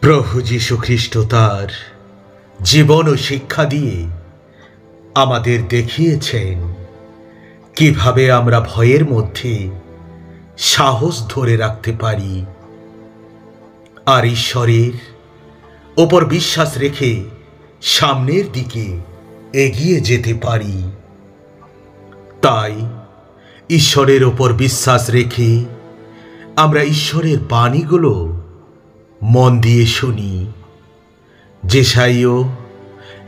প্রভু যীশু খ্রিস্ট তার জীবন ও শিক্ষা দিয়ে আমাদের দেখিয়েছেন কিভাবে আমরা ভয়ের মধ্যে সাহস ধরে রাখতে পারি আর ঈশ্বরের ওপর বিশ্বাস রেখে সামনের দিকে এগিয়ে যেতে পারি। তাই ঈশ্বরের ওপর বিশ্বাস রেখে আমরা ঈশ্বরের বাণীগুলো মন দিয়ে শুনি। যেসাইও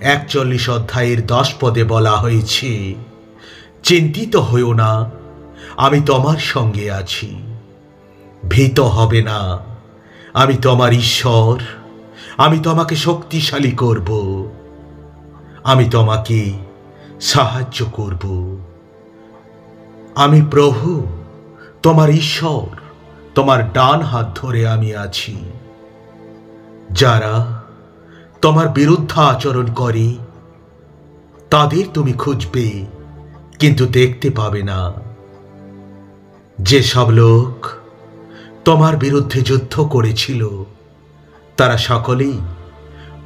41 অধ্যায়ের 10 পদে বলা হয়েছে, চিন্তিত হইও না, আমি তোমার সঙ্গে আছি, ভীত হবে না, আমি তোমার ঈশ্বর, আমি তোমাকে শক্তিশালী করব, আমি তোমাকে সাহায্য করব, আমি প্রভু তোমার ঈশ্বর, তোমার ডান হাত ধরে আমি আছি। যারা তোমার বিরুদ্ধে আচরণ করে তাদের তুমি খুঁজবে কিন্তু দেখতে পাবে না। যেসব লোক তোমার বিরুদ্ধে যুদ্ধ করেছিল তারা সকলেই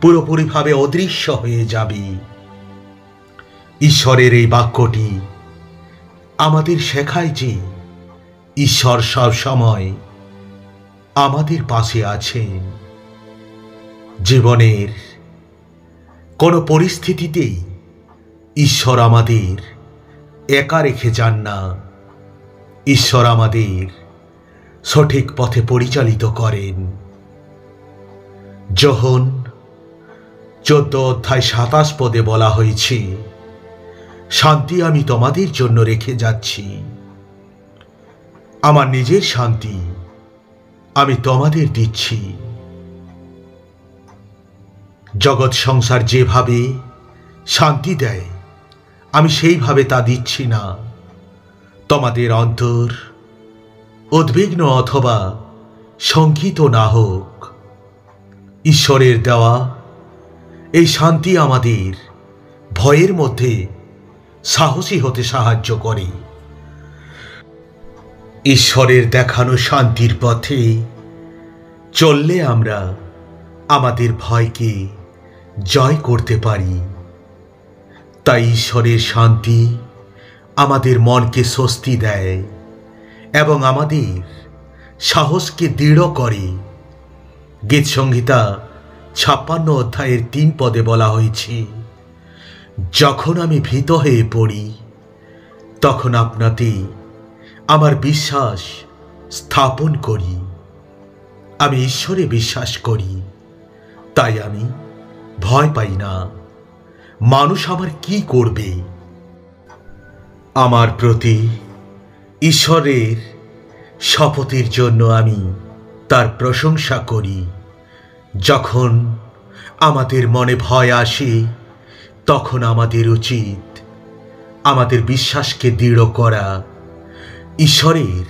পুরোপুরিভাবে অদৃশ্য হয়ে যাবে। ঈশ্বরের এই বাক্যটি আমাদের শেখায় যে ঈশ্বর সব সময় আমাদের পাশে আছেন। জীবনের কোনো পরিস্থিতিতেই ঈশ্বর আমাদের একা রেখে যান না। ঈশ্বর আমাদের সঠিক পথে পরিচালিত করেন। যোহন 14 অধ্যায় 27 পদে বলা হয়েছে, শান্তি আমি তোমাদের জন্য রেখে যাচ্ছি, আমার নিজের শান্তি আমি তোমাদের দিচ্ছি। জগৎ সংসার যেভাবে শান্তি দেয় আমি সেইভাবে তা দিচ্ছি না। তোমাদের অন্তর উদ্বিগ্ন অথবা শঙ্কিত না হোক। ঈশ্বরের দেওয়া এই শান্তি আমাদের ভয়ের মধ্যে সাহসী হতে সাহায্য করে। ঈশ্বরের দেখানো শান্তির পথে চললে আমরা আমাদের ভয়কে জয় করতে পারি। তাই ঈশ্বরের শান্তি আমাদের মনকে স্বস্তি দেয় এবং আমাদের সাহসকে দৃঢ় করে। গীতসংহিতা 56 অধ্যায়ের 3 পদে বলা হয়েছে, যখন আমি ভীত হয়ে পড়ি তখন আপনাতে আমার বিশ্বাস স্থাপন করি। আমি ঈশ্বরে বিশ্বাস করি, তাই আমি ভয় পাই না। মানুষ আমার কি করবে? আমার প্রতি ঈশ্বরের শপথের জন্য আমি তার প্রশংসা করি। যখন আমাদের মনে ভয় আসে তখন আমাদের উচিত আমাদের বিশ্বাসকে দৃঢ় করা। ঈশ্বরের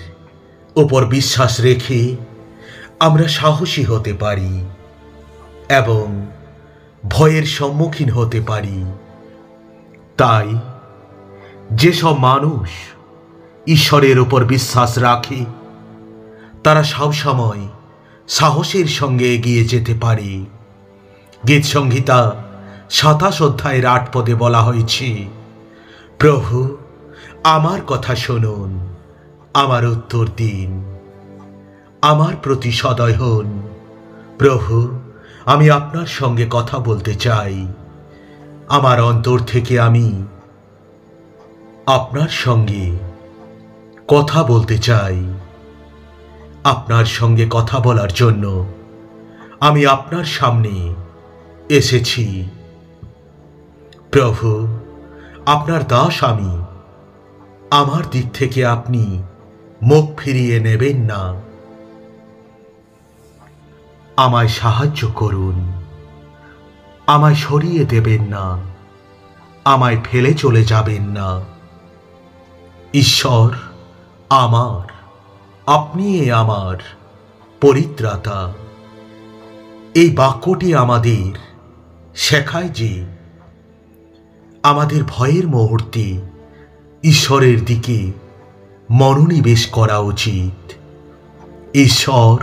ওপর বিশ্বাস রেখে আমরা সাহসী হতে পারি এবং ভয়ের সম্মুখীন হতে পারি। তাই যেসব মানুষ ঈশ্বরের ওপর বিশ্বাস রাখে তারা সবসময় সাহসের সঙ্গে এগিয়ে যেতে পারে। গীতসংহিতা 27 অধ্যায়ের 8 পদে বলা হয়েছে, প্রভু আমার কথা শুনুন, আমার উত্তর দিন, আমার প্রতি সদয় হন। প্রভু আমি আপনার সঙ্গে কথা বলতে চাই, আমার অন্তর থেকে আমি আপনার সঙ্গে কথা বলতে চাই। আপনার সঙ্গে কথা বলার জন্য আমি আপনার সামনে এসেছি। প্রভু আপনার দাস আমি, আমার দিক থেকে আপনি মুখ ফিরিয়ে নেবেন না। আমায় সাহায্য করুন, আমায় সরিয়ে দেবেন না, আমায় ফেলে চলে যাবেন না। ঈশ্বর আমার, আপনি আমার পরিত্রাতা। এই বাক্যটি আমাদের শেখায় যে আমাদের ভয়ের মুহূর্তে ঈশ্বরের দিকে মনোনিবেশ করা উচিত। ঈশ্বর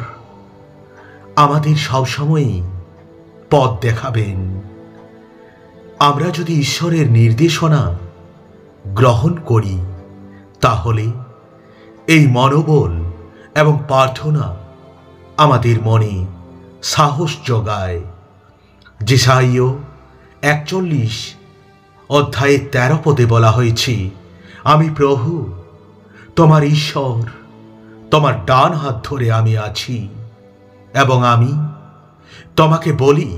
আমাদের সবসময়ই পথ দেখাবেন। আমরা যদি ঈশ্বরের নির্দেশনা গ্রহণ করি, তাহলে এই মনোবল এবং প্রার্থনা আমাদের মনে সাহস যোগায়। যেসাইয় 41 অধ্যায়ের 13 পদে বলা হয়েছে, আমি প্রভু তোমার ঈশ্বর, তোমার ডান হাত ধরে আমি আছি, এবং আমি তোমাকে বলি,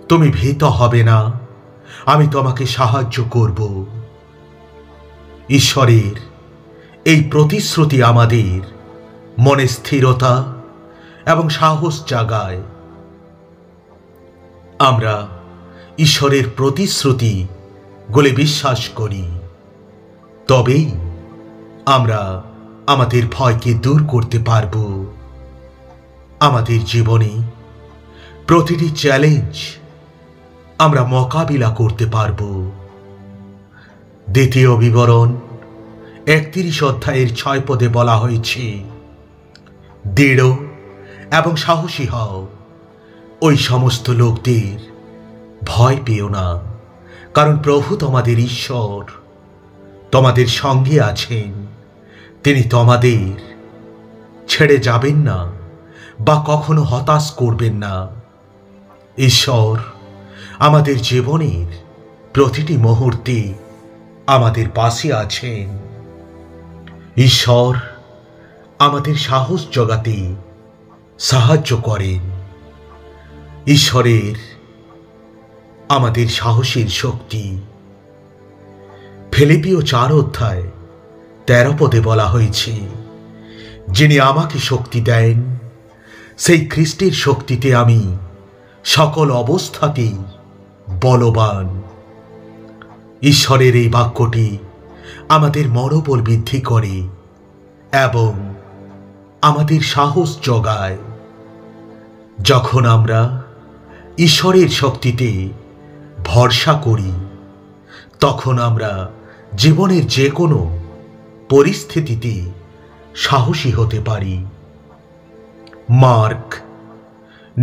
তুমি ভীত হবে না, আমি তোমাকে সাহায্য করব। ঈশ্বরের এই প্রতিশ্রুতি আমাদের মনে স্থিরতা এবং সাহস জাগায়। আমরা ঈশ্বরের প্রতিশ্রুতিগুলি বিশ্বাস করি, তবেই আমরা আমাদের ভয়কে দূর করতে পারব। আমাদের জীবনে প্রতিটি চ্যালেঞ্জ আমরা মোকাবিলা করতে পারব। দ্বিতীয় বিবরণ 31 অধ্যায়ের 6 পদে বলা হয়েছে, দৃঢ় এবং সাহসী হও, ওই সমস্ত লোকদের ভয় পেও না, কারণ প্রভু তোমাদের ঈশ্বর তোমাদের সঙ্গে আছেন। তিনি তোমাদের ছেড়ে যাবেন না বা কখনো হতাশ করবেন না। ঈশ্বর আমাদের জীবনের প্রতিটি মুহূর্তে আমাদের পাশে আছেন। ঈশ্বর আমাদের সাহস জোগাতে সাহায্য করেন। ঈশ্বরের আমাদের সাহসের শক্তি। ফিলিপিও 4 অধ্যায় 13 পদে বলা হয়েছে, যিনি আমাকে শক্তি দেন, সেই খ্রিস্টের শক্তিতে আমি সকল অবস্থাতেই বলবান। ঈশ্বরের এই বাক্যটি আমাদের মনোবল বৃদ্ধি করে এবং আমাদের সাহস জোগায়। যখন আমরা ঈশ্বরের শক্তিতে ভরসা করি, তখন আমরা জীবনের যে কোনো পরিস্থিতিতে সাহসী হতে পারি। মার্ক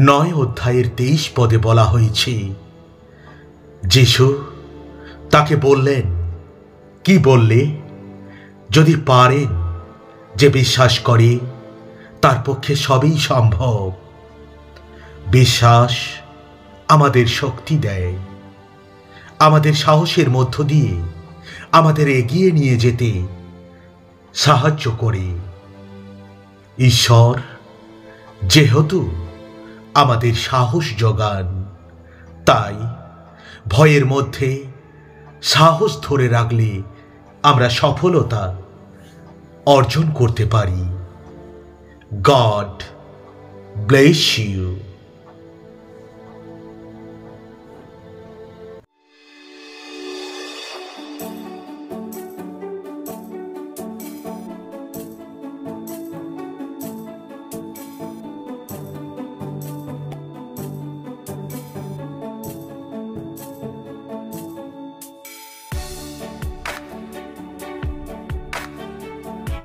9 অধ্যায়ের 23 পদে বলা হয়েছে, যিশু তাকে বললেন, কি বললে? যদি পারেন, যে বিশ্বাস করে তার পক্ষে সবই সম্ভব। বিশ্বাস আমাদের শক্তি দেয়, আমাদের সাহসের মধ্য দিয়ে আমাদের এগিয়ে নিয়ে যেতে সাহায্য করে। ঈশ্বর যেহেতু আমাদের সাহস যোগান, তাই ভয়ের মধ্যে সাহস ধরে রাখলে আমরা সফলতা অর্জন করতে পারি। God bless you.